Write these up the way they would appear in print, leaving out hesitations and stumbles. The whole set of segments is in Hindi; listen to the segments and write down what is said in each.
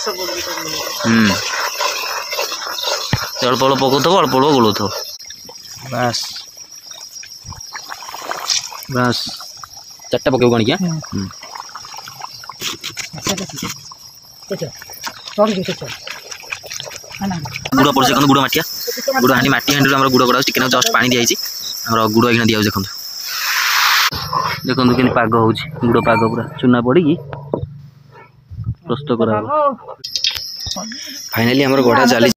अल्प अल्प पकाउथब अल्प अल्प गोलाउथब बास बास चारटा पकेब कण क्या गुड़ पड़े देखो गुड़ मटिया गुड़ हाँ मटी हाँ गुड़ गड़ा टे जस्ट पा दिखाई गुड़ एखना दिया देखो देखो कि पाग हो गुड़ पाग पूरा चूना पड़ी प्रस्तुत करा फाइनाली हमर गढ़ा चली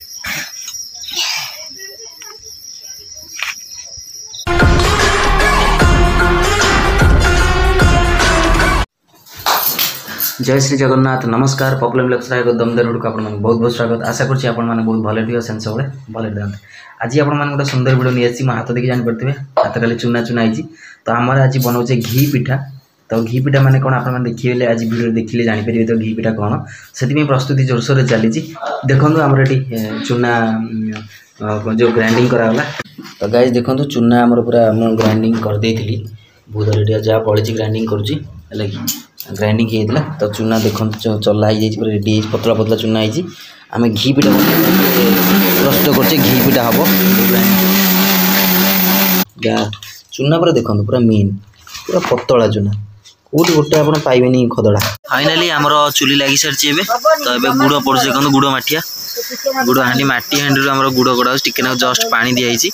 जय श्री जगन्नाथ नमस्कार पॉपुलर ब्लॉग्स एक दमदार वीडियो को आपन बहुत बहुत स्वागत आशा करछि आपन माने बहुत भले दियो सेंस सबले भले दियंत आज आपन माने गोटे सुंदर वीडियो नि आछि म हाथ देखि जानि पड़थिबे हाथ खाली चूना चूना आइछि तो हमर आज बनाउछे घी पिठा तो घी पिठा माने कोन आपन माने देखिले आज वीडियो देखिले जानि परिबे तो घी पिठा कोन सेति में प्रस्तुति जोरसोर रे चली छि देखंतु हमर एटी चूना जो ग्राइंडिंग करा होला तो गाइस देखंतु चूना हमर पूरा हम ग्राइंडिंग कर देइथिली बहुत रेडी जा पळछि ग्राइंडिंग करूछि लगी ग्राइंडिंग किया तो चूना देखो चला ही रेडी पतला पतला चूना ही आम घी पिठा प्रस्तुत कर घी पिठा हम चूना पूरा देखो पूरा मेन पूरा पतला चूना कौट गोटे आप पाइबे खदड़ा फाइनाली आमर चुली लगी सारी तो ये गुड़ पड़े देखो गुड़ मटिया गुड़ हाँ मटी हाँ गुड़ गड़ा टे जस्ट पा दिखाई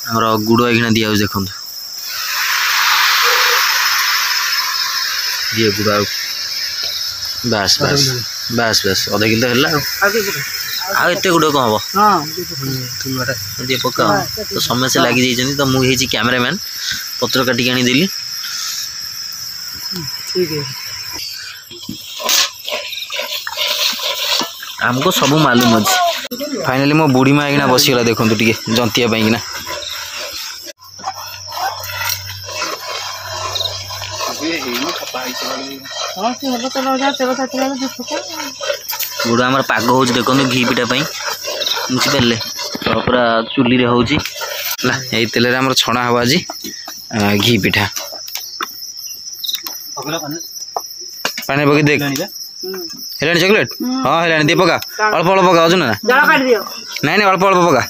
आमर गुड़ एखना दिया देखो ये गुड़ा बास बास बास बास अधा किलो है आते गुड़ कौन हम पका तो समस्या लगी जाइए तो मुझे कैमरामैन पत्र काटिक आनीदेली आमको सब मालूम अच्छे फाइनाली मो बुढ़ी माँ एगना बसीगला देखो टे जंतिया पाईकिना गुड़ आम पाग हो देखो घी पिठा बुझिपारे तो पूरा चुली रे हो तेल छणा हवा आज घी पिठा पानी पकई देख है चॉकलेट हाँ है दे पका अल्प अल्प पका ना ना अल्प अल्प पका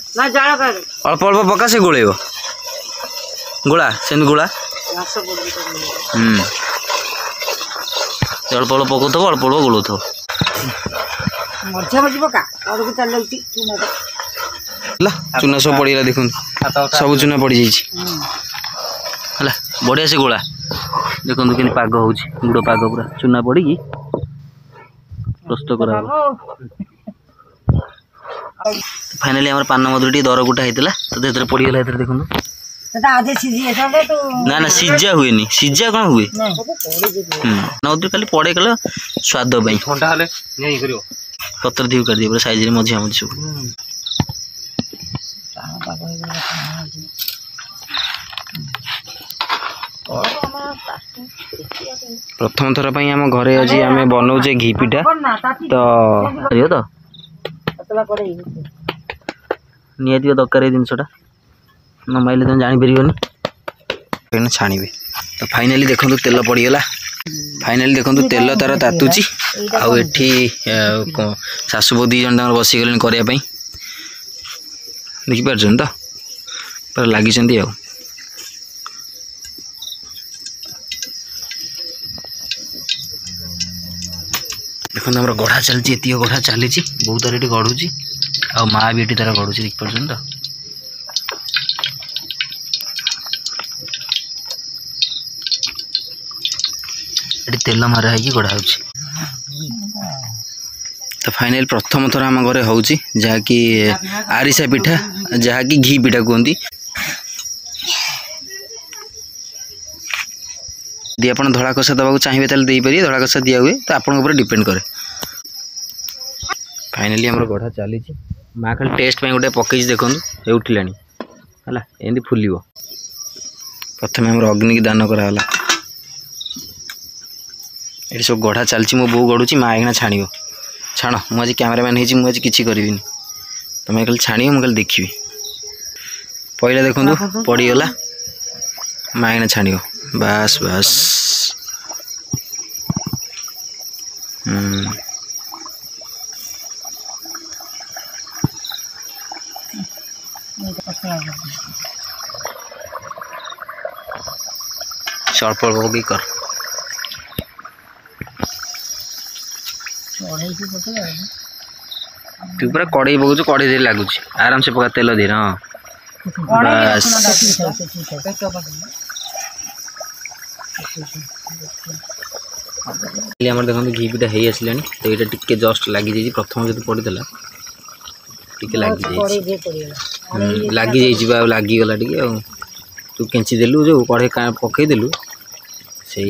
अल्प अल्प पका से गोल गोला से गोला अल्प अल्प पकाउथब अल्प अल्प गोलाउथब चूना सब पड़ा देखो सब चूना पड़ जाइए बढ़िया से गोला देखो कि पाग हो गुड़ पाग पूरा चूना पड़ी प्रस्तुत करा फाइनाली आम पान मधुरी टी दर गुटा होता तो पड़गला देखो ना ना सीजा हुए नहीं सीजा कौन हुए नदी खाली पड़े कल स्वाद पत्र दी कर दिए साइज मझिया मझी सब प्रथम थर आम घरे आज आम बनाऊे घी पिठा तो निहती दरकार जिनसा न माइले तुम जापर छाणे तो फाइनाली देखो तेल पड़गला फाइनाली देखो तेल तार तातुची आठी शाशु बो दी जन बसीगले करने देखिपार तो पूरा लगी देखो आम गढ़ा चलती एति गढ़ा चली बहुत तार ये गढ़ुची आ माँ भी ये तार गढ़ुची देखिपार तो तेल मारा है गढ़ा हो तो फाइनल प्रथम थर आम घरे हो जहाँकि आरिसा पिठा जहाँकि घी पिठा कहती यदि आप धड़ा कषा दवा चाहिए तो पारे धड़ा कषा दिया हुए तो आपन डिपेंड करे फाइनाली आम गढ़ा चली माँ खाली टेस्ट गोटे पकई देखो ये उठिला है एमती फुल प्रथम आम अग्नि की दान कराला ये सब गढ़ा चलती मो बो गढ़ुची माँ एखना छाण छाण मुझे कैमरामैन मुझे किसी करी तुम कल छाण मुझे देखी पहला देखो पड़गला माँ एखना छाण बास बास अल्प अल्प भी कर तू पूरा कड़े पकाऊ कड़े दे लगुच आराम से पका तेल दे हाँ बस आम देखो घी पीटा हो आसला तो ये टे जस्ट लगी जाइए प्रथम जो पड़ीला टे लगी जा लगिगला टे तू केंची देलु जो कड़े पकईदेलु से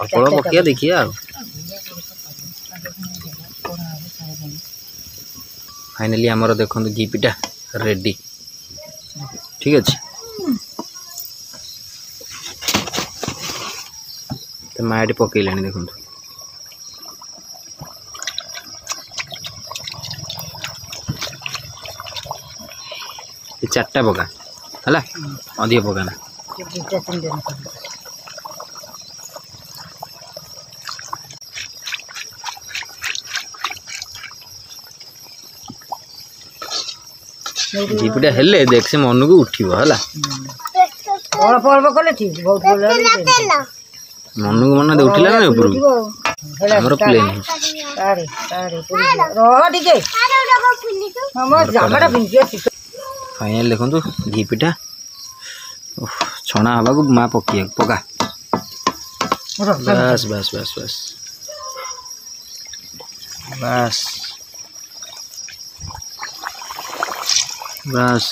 अल्प पकिया देखिए फाइनली आमर देखो घी पीटा रेडी ठीक अच्छे तो माटी पकईला देखो चार्टा पका है अधिक पकाना घीपीटा हेले देख से मन को उठिबो हला अल्प अल्प कले ठीक बहुत मन को मन दे उठिला ना ऊपर हमर प्लेन अरे अरे रो दिके हम जामाटा पिंके फाइनल देखो घीपीटा छणा हवा को माँ पकी पका बस बस बस बस बस बस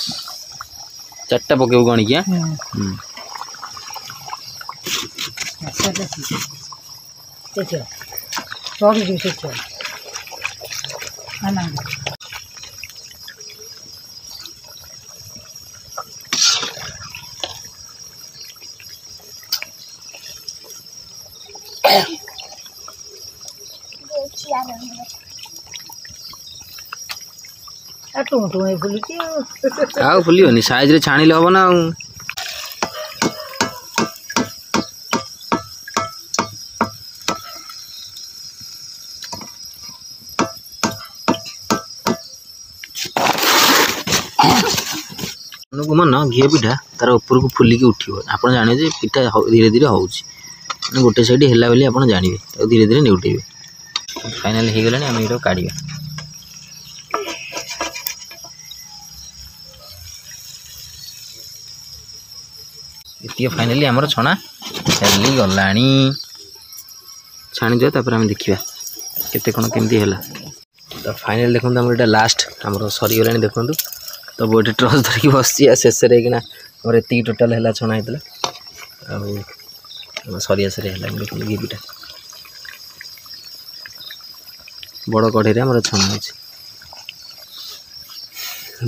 चार्टा पकेबू गणी क्या आउ फुलियोनी साइज रे छाणी ले हबो ना मन घी पिठा तार ऊपर को फुलिकी उठियो आप जाने जे पिठा धीरे धीरे होउछि गोटे साइड हेला बेली आप जानवे तो धीरे धीरे निउटेबे फाइनल हो गलानी आम ये काढ़ा ये फाइनली आमर छणा हेली गलानी छाणी दियो तापर आम देखिबा केते कोन केमती हैला तो फाइनल देखंतु हमर एटा लास्ट हमर सरी गलानी देखंतु तो बोटे ट्रस धरिक बसची शेष रे किना हमर एती टोटल हैला छणा हेतला आ सरी आसरे हैला देखंतु घी पिठा बड़ कढ़े रे हमर छणा अछि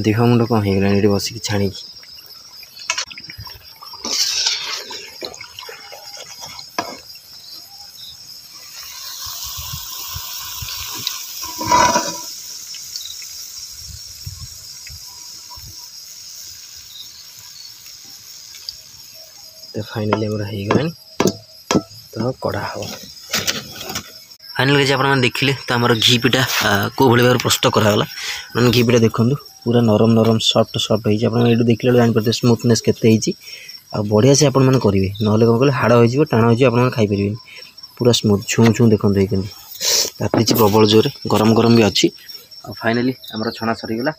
देह मुंड कोन हे गलानी एटी बसिक छाणी तो फाइनली हमर हो गलानी तो कड़ा हम फाइनल जे आप देखिले तो आम घी पिठा को भाई भाव प्रस्तुत करागला मैंने घी पिठा देखो पूरा नरम नरम सफ्ट सफ्ट होती ये देखिले जानते स्मूथनेस केते बढ़िया से आप करेंगे ना कौन कहे हाड़ हो टाण हो खाईपर पूरा स्मूथ छू छू देखते होती तापी प्रबल जोर गरम गरम भी अच्छी फाइनली आम छणा सरीगला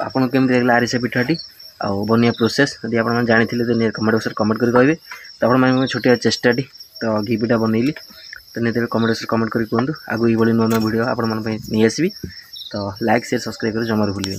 आपन केमती लगला आरिसा पिठाटी आ बनिया प्रोसेस यदि आप जानी तो कमेंट बक्स कमेंट कर कहे तो आप छोटिया चेष्टाटी तो घी पिठा बनैली तो नहीं कमेंट बक्स कमेंट कर कहूँ आगू ये नुआ नुआ वीडियो आप नहीं आसबि तो लाइक शेयर सब्सक्राइब कर जमार भूलिए।